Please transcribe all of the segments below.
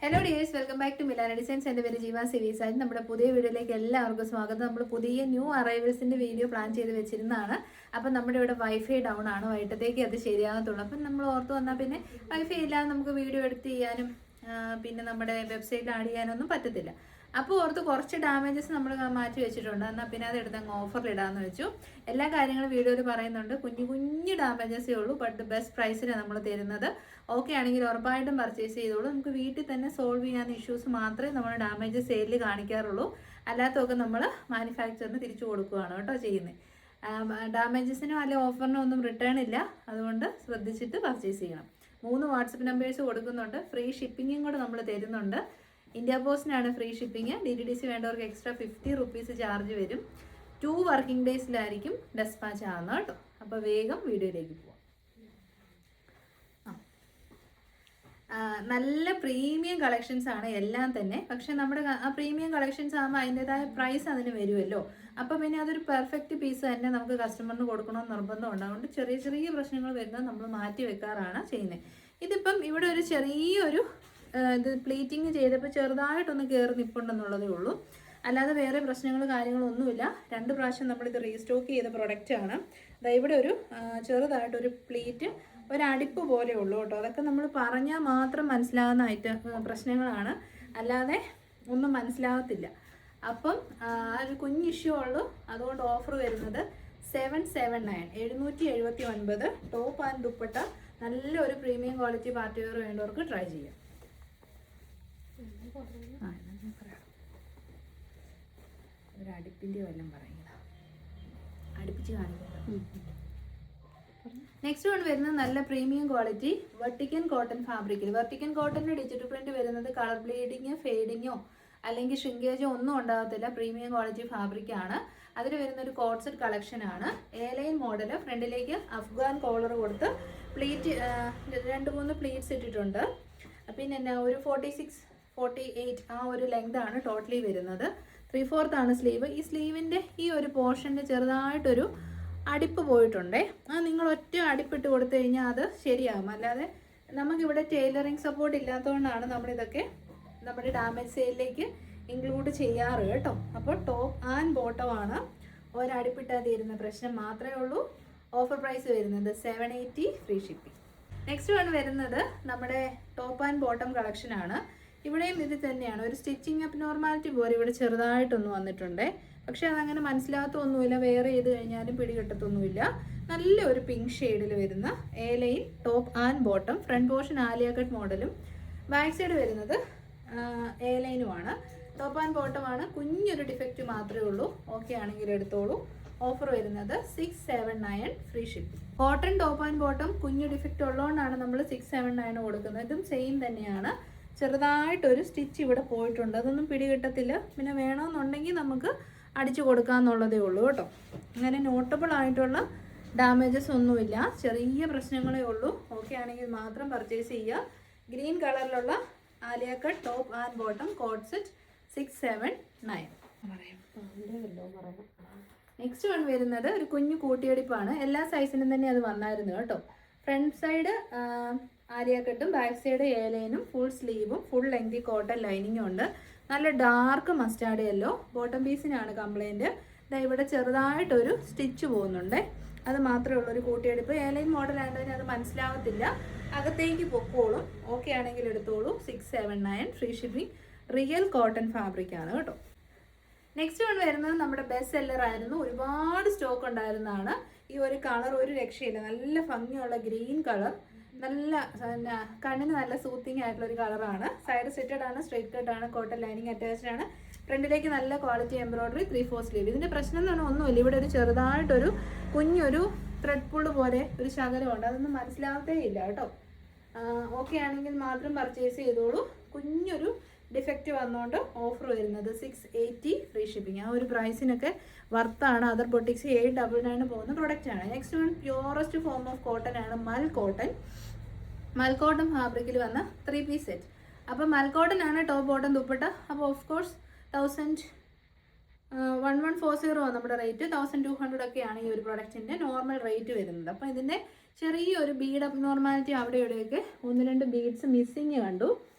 Hello dears, welcome back to Milana designs. എൻ്റെ പേര് ജീവ സിവീസ് ആയിട്ട് നമ്മുടെ പുതിയ വീഡിയോയിലേക്ക് എല്ലാവർക്കും സ്വാഗതം. നമ്മൾ പുതിയ ന്യൂ അറൈവൽസിൻ്റെ വീഡിയോ പ്ലാൻ ചെയ്ത് വെച്ചിരുന്നതാണ്. അപ്പം നമ്മുടെ ഇവിടെ വൈഫൈ ഡൗൺ ആണ്, വൈകിട്ടത്തേക്ക് അത് ശരിയാകത്തുള്ളൂ. അപ്പം നമ്മൾ ഓർത്ത് വന്നാൽ പിന്നെ വൈഫൈ ഇല്ലാതെ നമുക്ക് വീഡിയോ എഡിറ്റ് ചെയ്യാനും പിന്നെ നമ്മുടെ വെബ്സൈറ്റിൽ ആഡ് ചെയ്യാനൊന്നും പറ്റത്തില്ല. അപ്പോൾ ഓർത്ത് കുറച്ച് ഡാമേജസ് നമ്മൾ മാറ്റി വെച്ചിട്ടുണ്ട്. എന്നാൽ പിന്നെ അത് എടുത്ത് അങ്ങ് ഓഫറിൽ ഇടാമെന്ന് വെച്ചു. എല്ലാ കാര്യങ്ങളും വീഡിയോയിൽ പറയുന്നുണ്ട്. കുഞ്ഞു കുഞ്ഞു ഡാമേജസേ ഉള്ളൂ, ബട്ട് ബെസ്റ്റ് പ്രൈസിലാണ് നമ്മൾ തരുന്നത്. ഓക്കെ ആണെങ്കിൽ ഉറപ്പായിട്ടും പർച്ചേസ് ചെയ്തോളൂ. നമുക്ക് വീട്ടിൽ തന്നെ സോൾവ് ചെയ്യാവുന്ന ഇഷ്യൂസ് മാത്രമേ നമ്മൾ ഡാമേജ് സെയിലിൽ കാണിക്കാറുള്ളൂ. അല്ലാത്തതൊക്കെ നമ്മൾ മാനുഫാക്ചറിന് തിരിച്ചു കൊടുക്കുകയാണ് കേട്ടോ ചെയ്യുന്നത്. ഡാമേജസിനോ അല്ലെങ്കിൽ ഓഫറിനോ ഒന്നും റിട്ടേൺ ഇല്ല. അതുകൊണ്ട് ശ്രദ്ധിച്ചിട്ട് പർച്ചേസ് ചെയ്യണം. 3 വാട്സപ്പ് നമ്പേഴ്സ് കൊടുക്കുന്നുണ്ട്. ഫ്രീ ഷിപ്പിങ്ങും കൂടെ നമ്മൾ തരുന്നുണ്ട്. ഇന്ത്യ പോസ്റ്റിനാണ് ഫ്രീ ഷിപ്പിംഗ്. DTDC വേണ്ടവർക്ക് എക്സ്ട്രാ 50 റുപ്പീസ് ചാർജ് വരും. 2 വർക്കിംഗ് ഡേയ്സിലായിരിക്കും ഡെസ്പാച്ച് ആവുന്നത് കേട്ടോ. അപ്പോൾ വേഗം വീഡിയോയിലേക്ക് പോവാം. നല്ല പ്രീമിയം കളക്ഷൻസ് ആണ് എല്ലാം തന്നെ. പക്ഷെ നമ്മുടെ ആ പ്രീമിയം കളക്ഷൻസ് ആകുമ്പോൾ അതിൻ്റെതായ പ്രൈസ് അതിന് വരുമല്ലോ. അപ്പം പിന്നെ അതൊരു പെർഫെക്റ്റ് പീസ് തന്നെ നമുക്ക് കസ്റ്റമറിന് കൊടുക്കണമെന്ന് നിർബന്ധമുണ്ട്. അതുകൊണ്ട് ചെറിയ ചെറിയ പ്രശ്നങ്ങൾ വരുന്നത് നമ്മൾ മാറ്റി വെക്കാറാണ് ചെയ്യുന്നത്. ഇതിപ്പം ഇവിടെ ഒരു ചെറിയൊരു ഇത് പ്ലീറ്റിങ് ചെയ്തപ്പോൾ ചെറുതായിട്ടൊന്ന് കയറി നിൽപ്പുണ്ടെന്നുള്ളതേ ഉള്ളൂ. അല്ലാതെ വേറെ പ്രശ്നങ്ങൾ കാര്യങ്ങളൊന്നുമില്ല. 2 പ്രാവശ്യം നമ്മളിത് റീസ്റ്റോക്ക് ചെയ്ത പ്രൊഡക്റ്റാണ്. ഇവിടെ ഒരു ചെറുതായിട്ടൊരു പ്ലീറ്റ് ഒരടിപ്പ് പോലെ ഉള്ളൂ കേട്ടോ. അതൊക്കെ നമ്മൾ പറഞ്ഞാൽ മാത്രം മനസ്സിലാകുന്ന പ്രശ്നങ്ങളാണ്, അല്ലാതെ ഒന്നും മനസ്സിലാകത്തില്ല. അപ്പം ഒരു കുഞ്ഞ് ഇഷ്യൂ ഉള്ളൂ. അതുകൊണ്ട് ഓഫർ വരുന്നത് 779 779 ടോപ്പ് ആൻഡ് ദുപ്പട്ട. നല്ലൊരു പ്രീമിയം ക്വാളിറ്റി പാർട്ടി വെയർ വേണ്ടവർക്ക് ട്രൈ ചെയ്യാം. ഒരു അടുപ്പിൻ്റെ വല്ലതും പറയുക, അടുപ്പിച്ച് കാണിക്കുക. നെക്സ്റ്റ് വൺ വരുന്നത് നല്ല പ്രീമിയം ക്വാളിറ്റി വെർട്ടിക്കൻ കോട്ടൺ ഫാബ്രിക്കിൽ. വെർട്ടിക്കൻ കോട്ടണിൻ്റെ ഡിജിറ്റൽ പ്രിന്റ് വരുന്നത് കളർ ബ്ലീഡിങ്ങോ ഫെയ്ഡിങ്ങോ അല്ലെങ്കിൽ ഷ്രിങ്കേജോ ഒന്നും ഉണ്ടാകത്തില്ല. പ്രീമിയം ക്വാളിറ്റി ഫാബ്രിക്കാണ്. അതിൽ വരുന്നൊരു കോട്ട് സെറ്റ് കളക്ഷനാണ്. Line model. ഫ്രണ്ടിലേക്ക് അഫ്ഗാൻ കോളർ കൊടുത്ത് പ്ലീറ്റ് 2-3 പ്ലീറ്റ്സ് ഇട്ടിട്ടുണ്ട്. പിന്നെ എന്നാ ഒരു 46-48 ആ ഒരു ലെങ്ത് ആണ് ടോട്ടലി വരുന്നത്. 3/4 ആണ് സ്ലീവ്. ഈ സ്ലീവിൻ്റെ ഈ ഒരു പോർഷൻ്റെ ചെറുതായിട്ടൊരു അടിപ്പ് പോയിട്ടുണ്ടേ. നിങ്ങൾ ഒറ്റ അടിപ്പിട്ട് കൊടുത്തു കഴിഞ്ഞാൽ അത് ശരിയാകും. അല്ലാതെ നമുക്കിവിടെ ടൈലറിങ് സപ്പോർട്ട് ഇല്ലാത്തതുകൊണ്ടാണ് നമ്മളിതൊക്കെ നമ്മുടെ ഡാമേജ് സെയിലിലേക്ക് ഇൻക്ലൂഡ് ചെയ്യാറ് കേട്ടോ. അപ്പോൾ ടോപ്പ് ആൻഡ് ബോട്ടം ആണ്. ഒരടിപ്പിട്ടാൽ തീരുന്ന പ്രശ്നം മാത്രമേ ഉള്ളൂ. ഓഫർ പ്രൈസ് വരുന്നത് 780 ഫ്രീ ഷിപ്പിംഗ്. നെക്സ്റ്റ് വൺ വരുന്നത് നമ്മുടെ ടോപ്പ് ആൻഡ് ബോട്ടം കളക്ഷനാണ്. ഇവിടെയും ഇത് തന്നെയാണ്. ഒരു സ്റ്റിച്ചിങ് അപ്പ് നോർമാലിറ്റി പോലെ ഇവിടെ ചെറുതായിട്ടൊന്ന് വന്നിട്ടുണ്ട്. പക്ഷെ അതങ്ങനെ മനസ്സിലാകത്തൊന്നുമില്ല. വേറെ ചെയ്ത് കഴിഞ്ഞാലും പിടികിട്ടത്തൊന്നുമില്ല. നല്ലൊരു പിങ്ക് ഷെയ്ഡിൽ വരുന്ന line top and bottom. Front portion Aaliya cut മോഡലും ബാക്ക് സൈഡ് വരുന്നത് ലൈനുമാണ്. Top and ബോട്ടമാണ്. കുഞ്ഞൊരു ഡിഫക്റ്റ് മാത്രമേ ഉള്ളൂ. ഓക്കെ ആണെങ്കിൽ എടുത്തോളൂ. ഓഫർ വരുന്നത് 679 free shipping. Cotton top and bottom കുഞ്ഞു ഡിഫക്റ്റ് ഉള്ളതുകൊണ്ടാണ് നമ്മൾ 679 കൊടുക്കുന്നത്. ഇതും സെയിം തന്നെയാണ്. ചെറുതായിട്ടൊരു സ്റ്റിച്ച് ഇവിടെ പോയിട്ടുണ്ട്. അതൊന്നും പിടികിട്ടത്തില്ല. പിന്നെ വേണമെന്നുണ്ടെങ്കിൽ നമുക്ക് അടിച്ചു കൊടുക്കാമെന്നുള്ളതേ ഉള്ളൂ കേട്ടോ. അങ്ങനെ നോട്ടബിൾ ആയിട്ടുള്ള ഡാമേജസ് ഒന്നുമില്ല. ചെറിയ പ്രശ്നങ്ങളേ ഉള്ളൂ. ഓക്കെ ആണെങ്കിൽ മാത്രം പർച്ചേസ് ചെയ്യുക. ഗ്രീൻ കളറിലുള്ള Aaliya cut top and bottom coat set 679. Next one വരുന്നത് ഒരു കുഞ്ഞു കൂട്ടിയടിപ്പാണ്. എല്ലാ സൈസിനും തന്നെ അത് വന്നായിരുന്നു കേട്ടോ. ഫ്രണ്ട് സൈഡ് ആലിയ കട്ടും ബാക്ക് സൈഡ് ലൈനും ഫുൾ സ്ലീവും ഫുൾ ലെങ്തി കോട്ടൺ ലൈനിങ്ങും ഉണ്ട്. നല്ല ഡാർക്ക് മസ്റ്റാർഡ് യെല്ലോ. ബോട്ടം പീസിനാണ് കംപ്ലൈൻറ്റ്. ഇവിടെ ചെറുതായിട്ടൊരു സ്റ്റിച്ച് പോകുന്നുണ്ട്. അത് മാത്രമേ ഉള്ളൂ ഒരു കൂട്ടിയെടുപ്പ്. ലൈൻ മോഡൽ ആയതുകൊണ്ട് അത് മനസ്സിലാകത്തില്ല. അകത്തേക്ക് പൊക്കോളും. ഓക്കെ ആണെങ്കിൽ എടുത്തോളൂ. 679 ഫ്രീ ഷിപ്പിംഗ്. റിയൽ കോട്ടൺ ഫാബ്രിക്കാണ് കേട്ടോ. നെക്സ്റ്റ് വൺ വരുന്നത് നമ്മുടെ ബെസ്റ്റ് സെല്ലർ ആയിരുന്നു. ഒരുപാട് സ്റ്റോക്ക് ഉണ്ടായിരുന്നതാണ്. ഈ ഒരു കളർ ഒരു രക്ഷയില്ല. നല്ല ഭംഗിയുള്ള ഗ്രീൻ കളർ. നല്ല കണ്ണിന് നല്ല സൂത്തിങ് ആയിട്ടുള്ള ഒരു കളറാണ്. സൈഡ് സെറ്റഡ് ആണ്, സ്ട്രൈറ്റ് കട്ട് ആണ്, കോട്ടൺ ലൈനിങ് അറ്റാച്ച്ഡ് ആണ്. ഫ്രണ്ടിലേക്ക് നല്ല ക്വാളിറ്റി എംബ്രോയിഡറി 3/4 സ്ലീവ്. ഇതിൻ്റെ പ്രശ്നം എന്ന് പറഞ്ഞാൽ ഒന്നുമില്ല. ഇവിടെ ഒരു ചെറുതായിട്ടൊരു കുഞ്ഞൊരു ത്രെഡ് പുള്ള് പോലെ ഒരു ശകലമുണ്ട്. അതൊന്നും മനസ്സിലാകത്തേ ഇല്ല കേട്ടോ. ഓക്കെ ആണെങ്കിൽ മാത്രം പർച്ചേസ് ചെയ്തോളൂ. കുഞ്ഞൊരു ഡിഫക്റ്റ് വന്നുകൊണ്ട് ഓഫർ വരുന്നത് 680 ഫ്രീ ഷിപ്പിംഗ്. ആ ഒരു പ്രൈസിനൊക്കെ വർത്താണ്. അതർ ബൊട്ടിക്സ് 899 പോകുന്ന പ്രൊഡക്റ്റാണ്. Next one purest form of cotton ആണ്. മൽക്കോട്ടൺ ഫാബ്രിക്കിൽ വന്ന 3 പീസ് സെറ്റ്. അപ്പോൾ മൽക്കോട്ടൺ ആണ് ടോപ്പ് ബോട്ടം ദുപ്പട്ട. അപ്പോൾ ഓഫ് കോഴ്സ് 1140 നമ്മുടെ റേറ്റ്. 1200 ഒക്കെയാണ് ഈ ഒരു പ്രൊഡക്റ്റിൻ്റെ നോർമൽ റേറ്റ് വരുന്നത്. അപ്പോൾ ഇതിൻ്റെ ചെറിയൊരു ബീഡ് അപ്പ് നോർമാലിറ്റി അവിടെ ഇവിടെയൊക്കെ 1-2 ബീഡ്സ് മിസ്സിങ് കണ്ടു.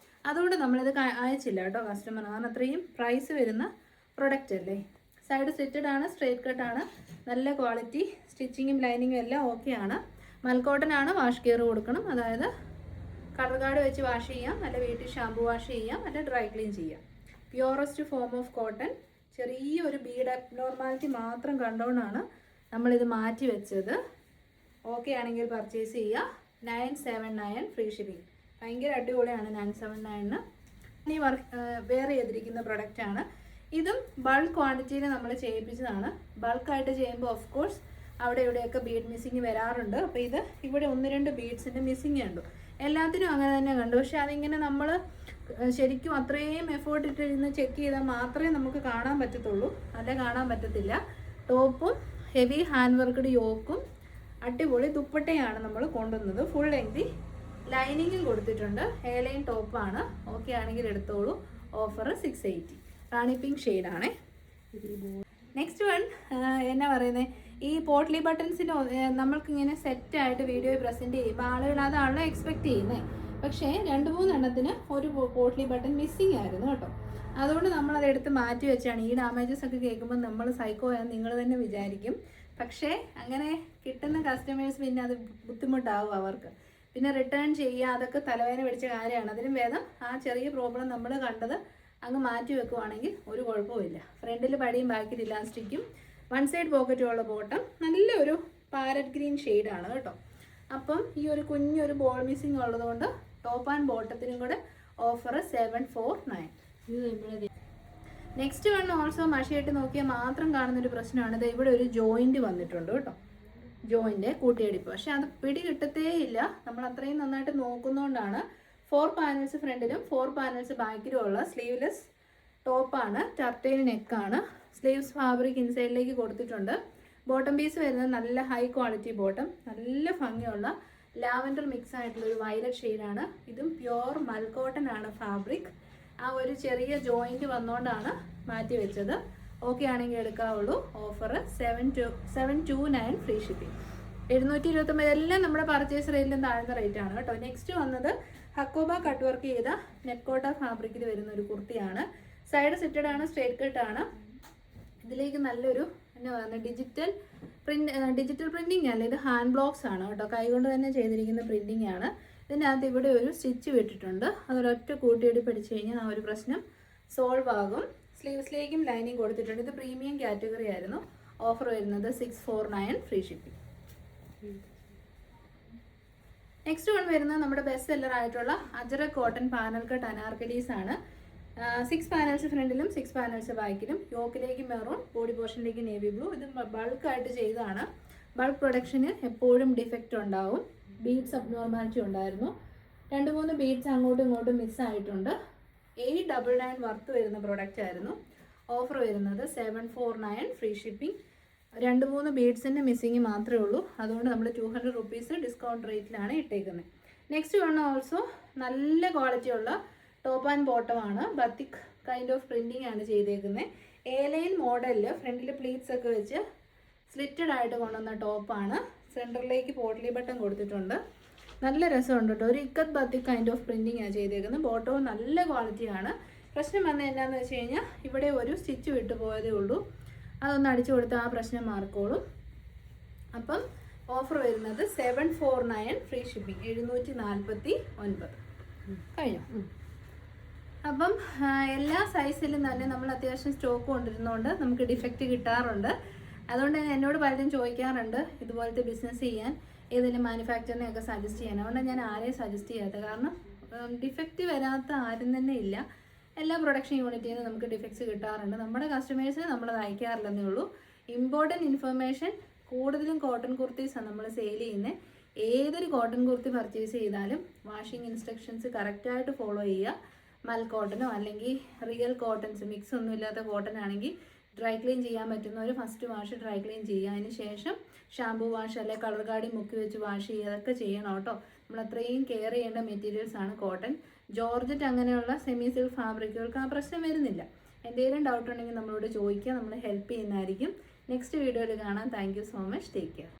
അതുകൊണ്ട് നമ്മളിത് അയച്ചില്ല കേട്ടോ കസ്റ്റമർ, കാരണം അത്രയും പ്രൈസ് വരുന്ന പ്രൊഡക്റ്റ് അല്ലേ. സൈഡ് സ്റ്റിറ്റഡ് ആണ്, സ്ട്രേറ്റ് കട്ടാണ്, നല്ല ക്വാളിറ്റി, സ്റ്റിച്ചിങ്ങും ലൈനിങ്ങും എല്ലാം ഓക്കെ ആണ്. മൽക്കോട്ടൺ ആണ്, വാഷ് കെയർ കൊടുക്കണം. അതായത് കളർ ഗാർഡ് വെച്ച് വാഷ് ചെയ്യാം, അല്ല വീട്ടിൽ ഷാമ്പു വാഷ് ചെയ്യാം, അല്ല ഡ്രൈ ക്ലീൻ ചെയ്യാം. Purest form of cotton. ചെറിയൊരു ബീഡ് അബ്നോർമാലിറ്റി മാത്രം കണ്ടുകൊണ്ടാണ് നമ്മളിത് മാറ്റി വെച്ചത്. ഓക്കെ ആണെങ്കിൽ പർച്ചേസ് ചെയ്യുക. 979 ഫ്രീ ഷിപ്പിംഗ്. ഭയങ്കര അടിപൊളിയാണ് 979. ഇനി വെയർ ചെയ്തിരിക്കുന്ന പ്രൊഡക്റ്റാണ്. ഇതും ബൾക്ക് ക്വാണ്ടിറ്റിയിൽ നമ്മൾ ചെയ്യിപ്പിച്ചതാണ്. ബൾക്കായിട്ട് ചെയ്യുമ്പോൾ ഓഫ് കോഴ്സ് അവിടെ ഇവിടെയൊക്കെ ബീഡ് മിസ്സിങ് വരാറുണ്ട്. അപ്പോൾ ഇത് ഇവിടെ 1-2 ബീഡ്സിൻ്റെ മിസ്സിങ് കണ്ടു. എല്ലാത്തിനും അങ്ങനെ തന്നെ കണ്ടു. പക്ഷെ അതിങ്ങനെ നമ്മൾ ശരിക്കും അത്രയും എഫേർട്ട് ഇട്ടിരുന്ന് ചെക്ക് ചെയ്താൽ മാത്രമേ നമുക്ക് കാണാൻ പറ്റത്തുള്ളൂ, അല്ല കാണാൻ പറ്റത്തില്ല. ടോപ്പും ഹെവി ഹാൻഡ് വർക്ക്ഡ് യോക്കും അടിപൊളി ദുപ്പട്ടയാണ് നമ്മൾ കൊണ്ടുവന്നത്. ഫുൾ ലെങ്തി ലൈനിങ്ങും കൊടുത്തിട്ടുണ്ട്. ഹെയർലൈൻ ടോപ്പാണ്. ഓക്കെ ആണെങ്കിൽ എടുത്തോളൂ. ഓഫർ 680. റാണി പിങ്ക് ഷെയ്ഡാണേ. നെക്സ്റ്റ് വൺ എന്നാ പറയുന്നത്, ഈ പോട്ട്ലി ബട്ടൺസിന് നമ്മൾക്കിങ്ങനെ സെറ്റായിട്ട് വീഡിയോയിൽ പ്രസൻറ്റ് ചെയ്യുമ്പോൾ ആളുകൾ അതാണല്ലോ എക്സ്പെക്റ്റ് ചെയ്യുന്നത്. പക്ഷേ 2-3 എണ്ണത്തിന് ഒരു പോട്ട്ലി ബട്ടൺ മിസ്സിങ് ആയിരുന്നു കേട്ടോ. അതുകൊണ്ട് നമ്മളത് എടുത്ത് മാറ്റി വെച്ചാണ്. ഈ ഡാമേജസ് ഒക്കെ കേൾക്കുമ്പോൾ നമ്മൾ സൈക്കോയാന്ന് നിങ്ങൾ തന്നെ വിചാരിക്കും. പക്ഷേ അങ്ങനെ കിട്ടുന്ന കസ്റ്റമേഴ്സ് പിന്നെ അത് ബുദ്ധിമുട്ടാവും അവർക്ക്. പിന്നെ റിട്ടേൺ ചെയ്യുക, അതൊക്കെ തലവേദന പിടിച്ച കാര്യമാണ്. അതിനും ഭേദം ആ ചെറിയ പ്രോബ്ലം നമ്മൾ കണ്ടത് അങ്ങ് മാറ്റി വെക്കുവാണെങ്കിൽ ഒരു കുഴപ്പമില്ല. ഫ്രണ്ടിൽ പടിയും ബാക്കിൽ ഇലാസ്റ്റിക്കും, 1 സൈഡ് പോക്കറ്റുള്ള ബോട്ടം, നല്ലൊരു പാരറ്റ് ഗ്രീൻ ഷെയ്ഡാണ് കേട്ടോ. അപ്പം ഈ ഒരു കുഞ്ഞൊരു ബോൾ മിസ്സിങ് ഉള്ളതുകൊണ്ട് ടോപ്പ് ആൻഡ് ബോട്ടത്തിനും കൂടെ ഓഫർ 749. നെക്സ്റ്റ് വൺ ഓൾസോ മഷിയായിട്ട് നോക്കിയാൽ മാത്രം കാണുന്നൊരു പ്രശ്നമാണ്. ഇത് ഇവിടെ ഒരു ജോയിൻറ്റ് വന്നിട്ടുണ്ട് കേട്ടോ, ജോയിൻറ്റ് കൂട്ടിയടിപ്പ്. പക്ഷെ അത് പിടി കിട്ടത്തേ ഇല്ല. നമ്മൾ അത്രയും നന്നായിട്ട് നോക്കുന്നതുകൊണ്ടാണ്. 4 പാനൽസ് ഫ്രണ്ടിലും 4 പാനൽസ് ബാക്കിലും ഉള്ള സ്ലീവ്ലെസ് ടോപ്പാണ്. ടർട്ടൈൽ നെക്കാണ്. സ്ലീവ്സ് ഫാബ്രിക് ഇൻസൈഡിലേക്ക് കൊടുത്തിട്ടുണ്ട്. ബോട്ടം പീസ് വരുന്നത് നല്ല ഹൈ ക്വാളിറ്റി ബോട്ടം, നല്ല ഭംഗിയുള്ള ലാവൻഡർ മിക്സ് ആയിട്ടുള്ള ഒരു വയലറ്റ് ഷെയ്ഡാണ്. ഇതും പ്യുവർ മൽക്കോട്ടൺ ആണ് ഫാബ്രിക്. ആ ഒരു ചെറിയ ജോയിൻറ്റ് വന്നുകൊണ്ടാണ് മാറ്റി വെച്ചത്. ഓക്കെ ആണെങ്കിൽ എടുക്കാവുള്ളൂ. Offer 729 free shipping. 729 എല്ലാം നമ്മുടെ പർച്ചേസ് റേറ്റിലും താഴ്ന്ന റേറ്റ് ആണ് കേട്ടോ. നെക്സ്റ്റ് വന്നത് ഹക്കോബ കട്ട് വർക്ക് ചെയ്ത നെറ്റ്കോട്ട ഫാബ്രിക്കിൽ വരുന്ന ഒരു കുർത്തിയാണ്. സൈഡ് സിറ്റഡ് ആണ്, സ്ട്രേറ്റ് കട്ടാണ്. ഇതിലേക്ക് നല്ലൊരു എന്നാ പറയുന്നത് ഡിജിറ്റൽ പ്രിൻറ്റിങ് അല്ല, ഇത് ഹാൻഡ് ബ്ലോക്സ് ആണ് കേട്ടോ. കൈകൊണ്ട് തന്നെ ചെയ്തിരിക്കുന്ന പ്രിൻറ്റിങ് ആണ്. ഇതിനകത്ത് ഇവിടെ ഒരു സ്റ്റിച്ച് വിട്ടിട്ടുണ്ട്. അതൊരൊറ്റ കൂട്ടിയിടി പഠിച്ചു കഴിഞ്ഞാൽ ആ ഒരു പ്രശ്നം സോൾവ് ആകും. സ്ലീവ്സിലേക്കും ലൈനിങ് കൊടുത്തിട്ടുണ്ട്. ഇത് പ്രീമിയം കാറ്റഗറി ആയിരുന്നു. ഓഫർ വരുന്നത് 649 ഫ്രീ ഷിപ്പിംഗ്. നെക്സ്റ്റ് വൺ വരുന്നത് നമ്മുടെ ബെസ്റ്റ് സെല്ലർ ആയിട്ടുള്ള ajrak cotton panel cut anarkalis ആണ്. 6 പാനൽസ് ഫ്രണ്ടിലും 6 പാനൽസ് ബാക്കിലും. യോക്കിലേക്ക് മെറൂൺ, ബോഡി പോർഷനിലേക്ക് നേവി ബ്ലൂ. ഇത് ബൾക്കായിട്ട് ചെയ്തതാണ്. ബൾക്ക് പ്രൊഡക്ഷന് എപ്പോഴും ഡിഫക്റ്റ് ഉണ്ടാവും. ബീഡ്സ് അബ്നോർമാലിറ്റി ഉണ്ടായിരുന്നു. 2-3 ബീഡ്സ് അങ്ങോട്ടും ഇങ്ങോട്ടും മിസ്സായിട്ടുണ്ട്. 899 വർത്ത് വരുന്ന പ്രൊഡക്റ്റ് ആയിരുന്നു. ഓഫർ വരുന്നത് 749 ഫ്രീ ഷിപ്പിംഗ്. 2-3 ബീഡ്സിൻ്റെ മിസ്സിങ് മാത്രമേ ഉള്ളൂ. അതുകൊണ്ട് നമ്മൾ 200 റുപ്പീസ് ഡിസ്കൗണ്ട് റേറ്റിലാണ് ഇട്ടേക്കുന്നത്. നെക്സ്റ്റ് വൺ ഓൾസോ നല്ല ക്വാളിറ്റി ഉള്ള ടോപ്പ് ആൻഡ് ബോട്ടമാണ്. ബത്തിക് കൈൻഡ് ഓഫ് പ്രിൻറ്റിംഗ് ആണ് ചെയ്തേക്കുന്നത്. എ-ലൈൻ മോഡലിൽ ഫ്രണ്ടിൽ പ്ലീറ്റ്സ് ഒക്കെ വെച്ച് സ്ലിറ്റഡ് ആയിട്ട് കൊണ്ടുവന്ന ടോപ്പാണ്. സെൻറ്ററിലേക്ക് പോട്ട്ലി ബട്ടൺ കൊടുത്തിട്ടുണ്ട്. നല്ല രസമുണ്ട് കേട്ടോ. ഒരു ikat batik kind of printing ആണ് ചെയ്തേക്കുന്നത്. ബോട്ടവും നല്ല ക്വാളിറ്റിയാണ്. പ്രശ്നം വന്നത് എന്നാന്ന് വെച്ച് കഴിഞ്ഞാൽ ഇവിടെ ഒരു സ്റ്റിച്ച് വിട്ടു പോയതേ ഉള്ളൂ. അതൊന്ന് അടിച്ചു കൊടുത്താൽ ആ പ്രശ്നം മാറിക്കോളും. അപ്പം ഓഫർ വരുന്നത് 749 ഫ്രീ ഷിപ്പിംഗ്. 749 കഴിഞ്ഞു. അപ്പം എല്ലാ സൈസിലും തന്നെ നമ്മൾ അത്യാവശ്യം സ്റ്റോക്ക് കൊണ്ടിരുന്നതുകൊണ്ട് നമുക്ക് ഡിഫക്റ്റ് കിട്ടാറുണ്ട്. അതുകൊണ്ട് എന്നോട് പലരും ചോദിക്കാറുണ്ട് ഇതുപോലത്തെ ബിസിനസ് ചെയ്യാൻ ഏതെങ്കിലും മാനുഫാക്ചറിനെയൊക്കെ സജസ്റ്റ് ചെയ്യാൻ. അതുകൊണ്ട് ഞാൻ ആരെയും സജസ്റ്റ് ചെയ്യാത്തത്. കാരണം ഡിഫക്റ്റ് വരാത്ത ആരും തന്നെ ഇല്ല. എല്ലാ പ്രൊഡക്ഷൻ യൂണിറ്റിൽ നിന്ന് നമുക്ക് ഡിഫക്ട്സ് കിട്ടാറുണ്ട്. നമ്മുടെ കസ്റ്റമേഴ്സിന് നമ്മളത് അയക്കാറില്ലെന്നേ ഉള്ളൂ. ഇമ്പോർട്ടൻറ്റ് ഇൻഫർമേഷൻ, കൂടുതലും കോട്ടൺ കുർത്തീസാണ് നമ്മൾ സെയിൽ ചെയ്യുന്നത്. ഏതൊരു കോട്ടൺ കുർത്തി പർച്ചേസ് ചെയ്താലും വാഷിംഗ് ഇൻസ്ട്രക്ഷൻസ് കറക്റ്റായിട്ട് ഫോളോ ചെയ്യുക. മൽ കോട്ടനോ അല്ലെങ്കിൽ റിയൽ കോട്ടൺസ് മിക്സ് ഒന്നും ഇല്ലാത്ത കോട്ടൺ ആണെങ്കിൽ ഡ്രൈ ക്ലീൻ ചെയ്യാൻ പറ്റുന്നവർ ഫസ്റ്റ് വാഷ് ഡ്രൈ ക്ലീൻ ചെയ്യുക. അതിന് ശേഷം ഷാമ്പൂ വാഷ് അല്ലെങ്കിൽ കളർ ഗാർഡിൽ മുക്കി വെച്ച് വാഷ് ചെയ്യുക. അതൊക്കെ ചെയ്യണം കേട്ടോ. നമ്മൾ അത്രയും കെയർ ചെയ്യേണ്ട മെറ്റീരിയൽസ് ആണ് കോട്ടൺ. ജോർജറ്റ് അങ്ങനെയുള്ള സെമി സിൽക്ക് ഫാബ്രിക്കുകൾക്ക് ആ പ്രശ്നം വരുന്നില്ല. എന്തെങ്കിലും ഡൗട്ട് ഉണ്ടെങ്കിൽ നമ്മളോട് ചോദിക്കുക, നമ്മൾ ഹെൽപ്പ് ചെയ്യുന്നതായിരിക്കും. നെക്സ്റ്റ് വീഡിയോയിൽ കാണാം. Thank you so much. Take care.